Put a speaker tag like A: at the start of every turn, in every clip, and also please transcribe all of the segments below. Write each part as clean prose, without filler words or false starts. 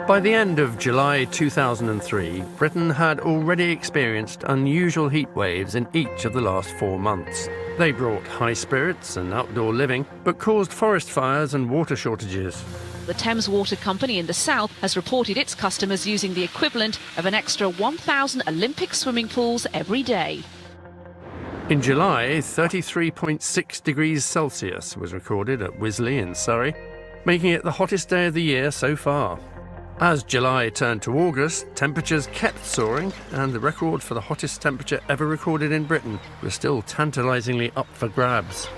A: By the end of July 2003, Britain had already experienced unusual heat waves in each of the last 4 months. They brought high spirits and outdoor living, but caused forest fires and water shortages.
B: The Thames Water Company in the south has reported its customers using the equivalent of an extra 1,000 Olympic swimming pools every day.
A: In July, 33.6 degrees Celsius was recorded at Wisley in Surrey, making it the hottest day of the year so far. As July turned to August, temperatures kept soaring, and the record for the hottest temperature ever recorded in Britain was still tantalisingly up for grabs.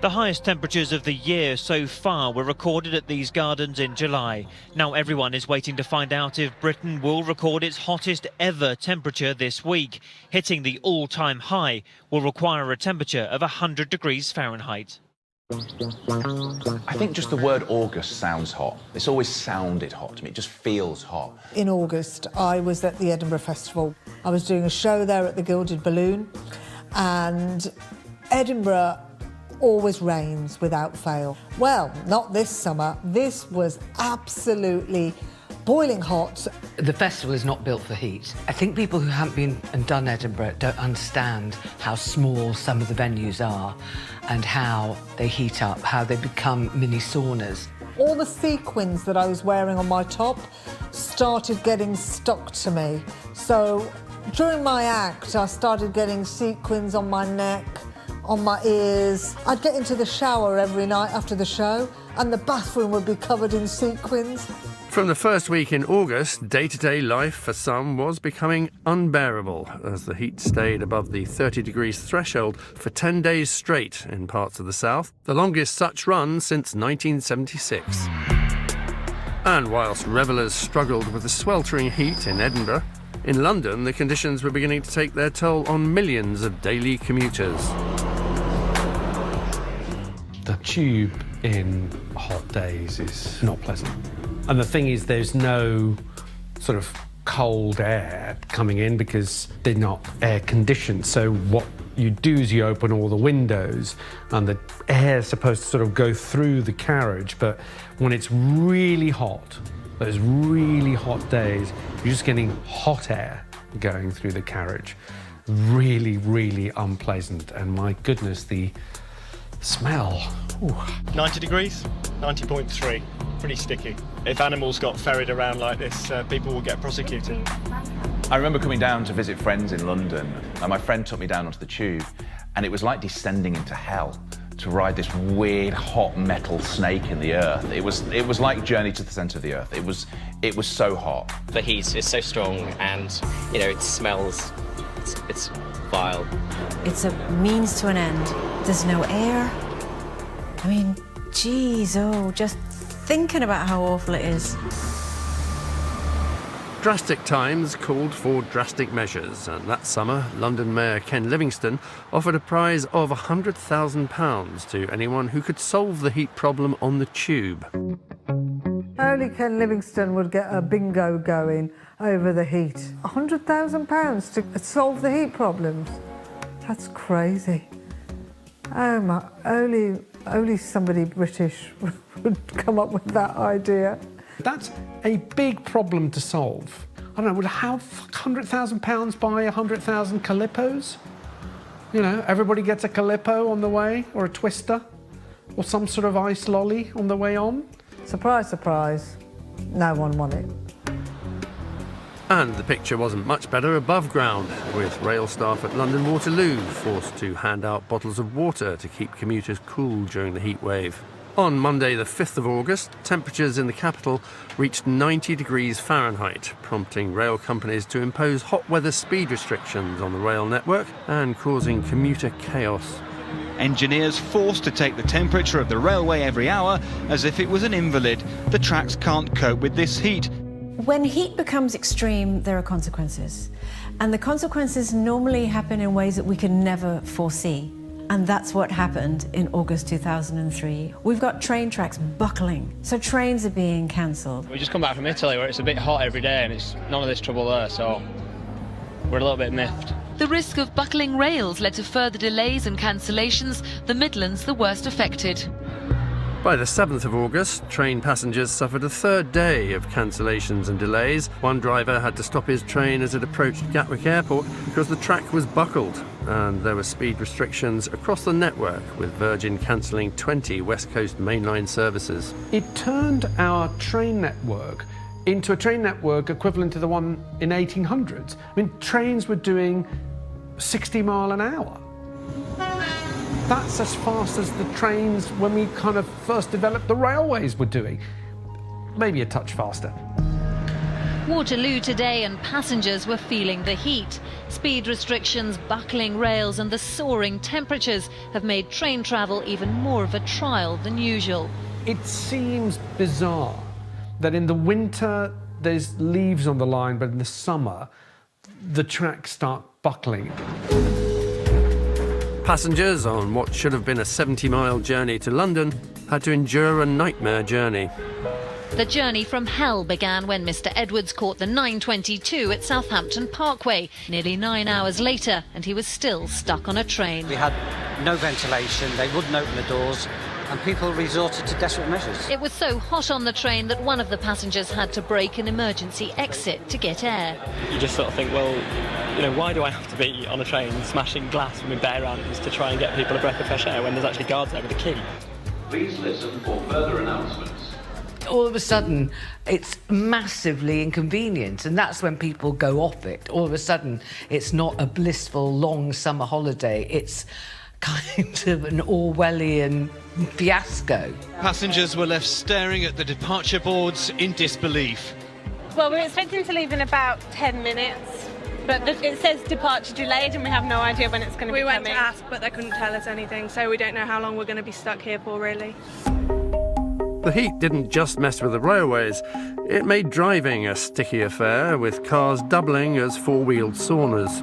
C: The highest temperatures of the year so far were recorded at these gardens in July. Now everyone is waiting to find out if Britain will record its hottest ever temperature this week. Hitting the all-time high will require a temperature of 100 degrees Fahrenheit.
D: I think just the word August sounds hot. It's always sounded hot to me. It just feels hot.
E: In August, I was at the Edinburgh Festival. I was doing a show there at the Gilded Balloon, and Edinburgh always rains without fail. Well, not this summer. This was absolutely boiling hot.
F: The festival is not built for heat. I think people who haven't been and done Edinburgh don't understand how small some of the venues are and how they heat up, how they become mini saunas.
E: All the sequins that I was wearing on my top started getting stuck to me. So during my act, I started getting sequins on my neck, on my ears. I'd get into the shower every night after the show, and the bathroom would be covered in sequins.
A: From the first week in August, day-to-day life for some was becoming unbearable as the heat stayed above the 30 degrees threshold for 10 days straight in parts of the south, the longest such run since 1976. And whilst revellers struggled with the sweltering heat in Edinburgh, in London the conditions were beginning to take their toll on millions of daily commuters.
G: The tube in hot days is not pleasant. And the thing is, there's no sort of cold air coming in because they're not air conditioned. So what you do is you open all the windows and the air is supposed to sort of go through the carriage. But when it's really hot, those really hot days, you're just getting hot air going through the carriage. Really, really unpleasant. And my goodness, the smell. Ooh.
H: 90 degrees, 90.3, pretty sticky. If animals got ferried around like this, people would get prosecuted.
D: I remember coming down to visit friends in London, and my friend took me down onto the tube, and it was like descending into hell to ride this weird hot metal snake in the earth. It was like Journey to the Centre of the Earth. It was so hot.
I: The heat is so strong, and you know, it smells. It's vile.
J: It's a means to an end. There's no air. I mean, geez, just thinking about how awful it is.
A: Drastic times called for drastic measures, and that summer, London Mayor Ken Livingstone offered a prize of £100,000 to anyone who could solve the heat problem on the tube.
E: Only Ken Livingstone would get a bingo going over the heat. £100,000 to solve the heat problems? That's crazy. Oh my, only somebody British would come up with that idea.
G: That's a big problem to solve. I don't know, would how £100,000 buy 100,000 Calippos? You know, everybody gets a Calippo on the way, or a Twister, or some sort of ice lolly on the way on.
E: Surprise, surprise, no one won it.
A: And the picture wasn't much better above ground, with rail staff at London Waterloo forced to hand out bottles of water to keep commuters cool during the heat wave. On Monday the 5th of August, temperatures in the capital reached 90 degrees Fahrenheit, prompting rail companies to impose hot weather speed restrictions on the rail network and causing commuter chaos.
K: Engineers forced to take the temperature of the railway every hour as if it was an invalid. The tracks can't cope with this heat.
J: When heat becomes extreme, there are consequences. And the consequences normally happen in ways that we can never foresee. And that's what happened in August 2003. We've got train tracks buckling, so trains are being cancelled.
L: We just come back from Italy where it's a bit hot every day and it's none of this trouble there, so we're a little bit miffed.
B: The risk of buckling rails led to further delays and cancellations, the Midlands the worst affected.
A: By the 7th of August, train passengers suffered a third day of cancellations and delays. One driver had to stop his train as it approached Gatwick Airport because the track was buckled, and there were speed restrictions across the network, with Virgin cancelling 20 West Coast mainline services.
G: It turned our train network into a train network equivalent to the one in 1800s. I mean, trains were doing 60 mile an hour. That's as fast as the trains, when we kind of first developed the railways, were doing. Maybe a touch faster.
M: Waterloo today, and passengers were feeling the heat. Speed restrictions, buckling rails and the soaring temperatures have made train travel even more of a trial than usual.
G: It seems bizarre that in the winter there's leaves on the line, but in the summer the tracks start buckling.
A: Passengers on what should have been a 70-mile journey to London had to endure a nightmare journey.
M: The journey from hell began when Mr. Edwards caught the 9:22 at Southampton Parkway, nearly 9 hours later, and he was still stuck on a train.
N: We had no ventilation, they wouldn't open the doors, and people resorted to desperate measures.
M: It was so hot on the train that one of the passengers had to break an emergency exit to get air.
H: You just sort of think, well, you know, why do I have to be on a train smashing glass with my bare hands to try and get people a breath of fresh air when there's actually guards there with a key?
D: Please listen for further announcements.
F: All of a sudden, it's massively inconvenient, and that's when people go off it. All of a sudden, it's not a blissful, long summer holiday. It's kind of an Orwellian fiasco.
K: Passengers were left staring at the departure boards in disbelief.
O: Well, we're expecting to leave in about 10 minutes, but it says departure delayed and we have no idea when it's going to be coming.
P: We went to ask, but they couldn't tell us anything, so we don't know how long we're going to be stuck here for, really.
A: The heat didn't just mess with the railways, it made driving a sticky affair, with cars doubling as four-wheeled saunas.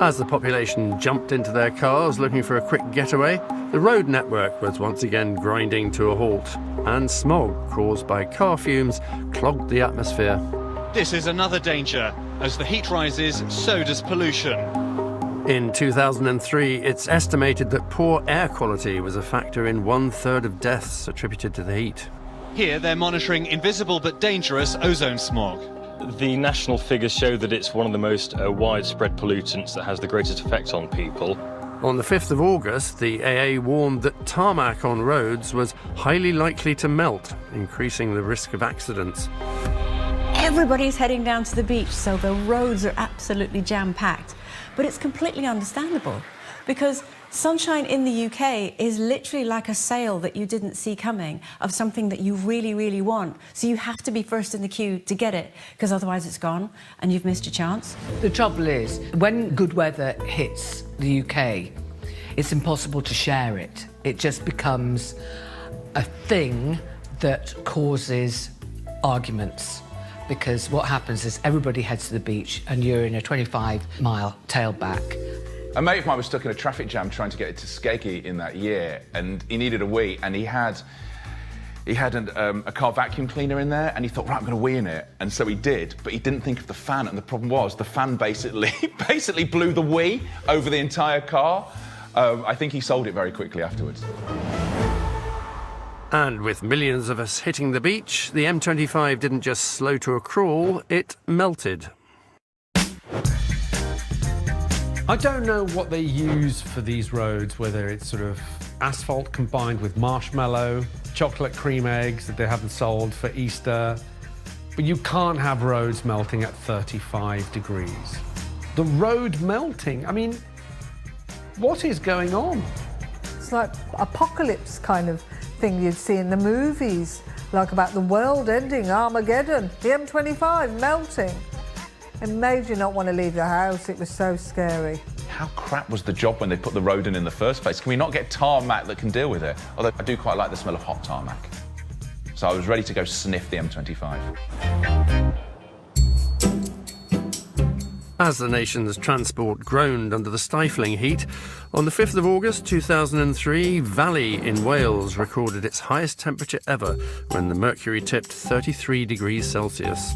A: As the population jumped into their cars looking for a quick getaway, the road network was once again grinding to a halt, and smog caused by car fumes clogged the atmosphere.
K: This is another danger. As the heat rises, so does pollution.
A: In 2003, it's estimated that poor air quality was a factor in 1/3 of deaths attributed to the heat.
K: Here they're monitoring invisible but dangerous ozone smog.
Q: The national figures show that it's one of the most widespread pollutants that has the greatest effect on people.
A: On the 5th of August, the AA warned that tarmac on roads was highly likely to melt, increasing the risk of accidents.
J: Everybody's heading down to the beach, so the roads are absolutely jam-packed. But it's completely understandable, because sunshine in the UK is literally like a sale that you didn't see coming of something that you really, really want. So you have to be first in the queue to get it, because otherwise it's gone and you've missed your chance.
F: The trouble is, when good weather hits the UK, it's impossible to share it. It just becomes a thing that causes arguments. Because what happens is everybody heads to the beach and you're in a 25-mile tailback.
D: A mate of mine was stuck in a traffic jam trying to get to Skeggy in that year, and he needed a wee, and he had a car vacuum cleaner in there, and he thought, right, I'm going to wee in it, and so he did, but he didn't think of the fan, and the problem was the fan basically blew the wee over the entire car. I think he sold it very quickly afterwards.
A: And with millions of us hitting the beach, the M25 didn't just slow to a crawl, it melted.
G: I don't know what they use for these roads, whether it's sort of asphalt combined with marshmallow, chocolate cream eggs that they haven't sold for Easter, but you can't have roads melting at 35 degrees. The road melting, I mean, what is going on?
E: It's like apocalypse kind of thing you'd see in the movies, like about the world ending, Armageddon, the M25 melting. It made you not want to leave the house, it was so scary.
D: How crap was the job when they put the road in the first place? Can we not get tarmac that can deal with it? Although I do quite like the smell of hot tarmac. So I was ready to go sniff the M25.
A: As the nation's transport groaned under the stifling heat, on the 5th of August 2003, Valley in Wales recorded its highest temperature ever when the mercury tipped 33 degrees Celsius.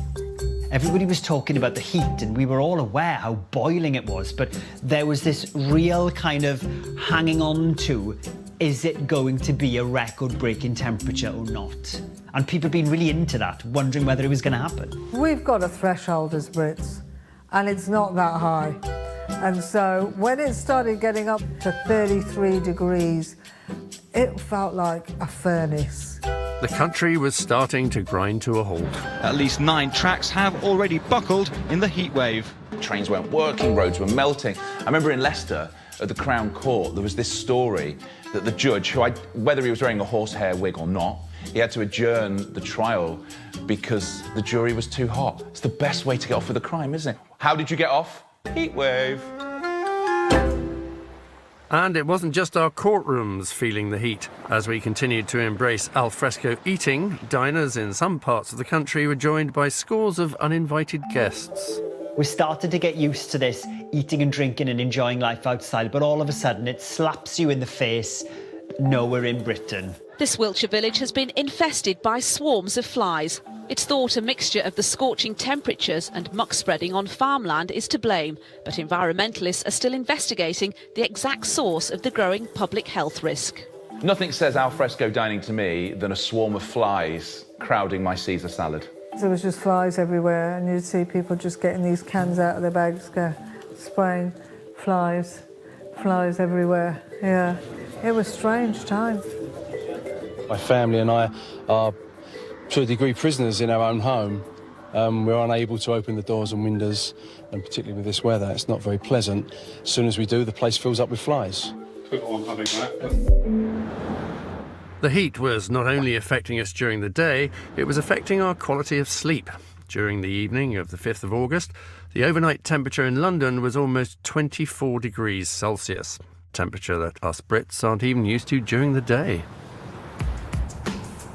N: Everybody was talking about the heat and we were all aware how boiling it was, but there was this real kind of hanging on to
R: is it going to be a record-breaking temperature or not? And people have been really into that, wondering whether it was going to happen.
E: We've got a threshold as Brits, and it's not that high. And so when it started getting up to 33 degrees, it felt like a furnace.
A: The country was starting to grind to a halt.
K: At least 9 tracks have already buckled in the heatwave.
D: Trains weren't working, roads were melting. I remember in Leicester, at the Crown Court, there was this story that the judge, whether he was wearing a horsehair wig or not, he had to adjourn the trial because the jury was too hot. It's the best way to get off with a crime, isn't it? How did you get off? Heatwave.
A: And it wasn't just our courtrooms feeling the heat. As we continued to embrace alfresco eating, diners in some parts of the country were joined by scores of uninvited guests.
R: We started to get used to this, eating and drinking and enjoying life outside, but all of a sudden it slaps you in the face. No, we're in Britain.
B: This Wiltshire village has been infested by swarms of flies. It's thought a mixture of the scorching temperatures and muck spreading on farmland is to blame, but environmentalists are still investigating the exact source of the growing public health risk.
D: Nothing says alfresco dining to me than a swarm of flies crowding my Caesar salad.
E: There was just flies everywhere, and you'd see people just getting these cans out of their bags, spraying flies everywhere. Yeah, it was a strange time.
S: My family and I are, to a degree, prisoners in our own home. We're unable to open the doors and windows, and particularly with this weather, it's not very pleasant. As soon as we do, the place fills up with flies.
A: The heat was not only affecting us during the day, it was affecting our quality of sleep. During the evening of the 5th of August, the overnight temperature in London was almost 24 degrees Celsius, temperature that us Brits aren't even used to during the day.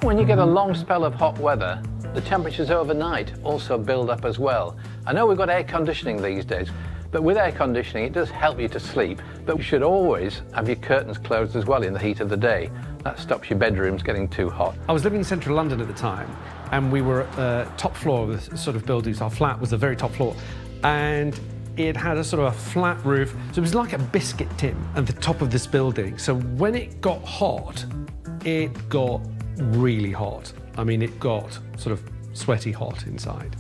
T: When you get a long spell of hot weather, the temperatures overnight also build up as well. I know we've got air conditioning these days, but with air conditioning it does help you to sleep, but you should always have your curtains closed as well in the heat of the day. That stops your bedrooms getting too hot.
G: I was living in central London at the time, and we were at the top floor of the sort of buildings. Our flat was the very top floor, and it had a sort of a flat roof, so it was like a biscuit tin at the top of this building. So when it got hot, it got really hot. I mean, it got sort of sweaty hot inside.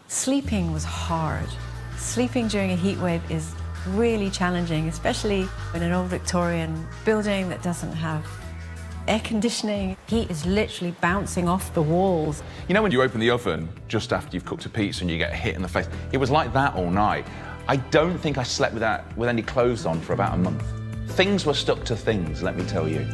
J: Sleeping was hard. Sleeping during a heatwave is really challenging, especially in an old Victorian building that doesn't have air conditioning. Heat is literally bouncing off the walls.
D: You know when you open the oven just after you've cooked a pizza and you get hit in the face? It was like that all night. I don't think I slept with any clothes on for about a month. Things were stuck to things, let me tell you.